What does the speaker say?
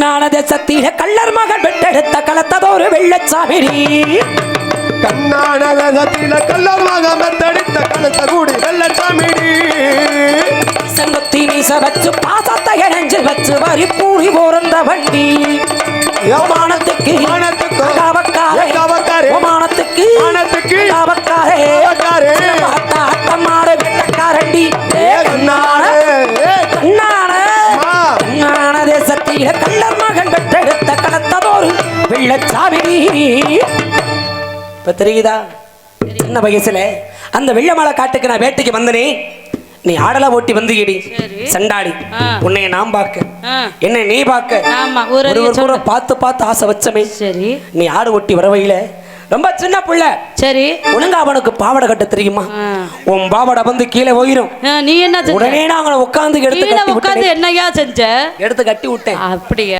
தேசத்தில கள்ளர் மகன் பெற்றெடுத்த களத்ததொரு வெள்ளச்சாமிடி கண்ணான தேசத்தில கள்ளர் மகன் பெற்றெடுத்த களத்த கூடி வெள்ளச்சாமிடி செங்கத்தி மீச வச்சு பாசத்தை நெஞ்சு வச்சு வரி பூரி போறந்த வண்டி மானத்துக்கு மானத்துக்கு மாடு வெட்டக்காரண்டி கண்ணான தேசத்தில கள்ளர் மகன் பெற்றெடுத்த களத்ததொரு வெள்ளச்சாமிடி. இப்ப தெரியுதா என்ன வயசுல அந்த வெள்ளமலை காட்டுக்கு நான் வேட்டைக்கு வந்தனே, நீ ஆடல ஓட்டி வந்துகிடி சண்டாடி. உன்னை நான் பார்க்க என்ன நீ பார்க்க ஒரு பார்த்து பார்த்து ஆசை வச்சமே. சரி நீ ஆடு ஓட்டி வரவையில ரொம்ப சின்ன புள்ள. சரி ஒழுங்கா அவனுக்கு பாவடை கட்ட தெரியுமா? உன் பாவடை வந்து கீழே போயிரும். நீ என்ன உடனே நாங்க உட்காந்து எடுத்து என்னையா செஞ்ச எடுத்து கட்டி விட்டேன். அப்படியே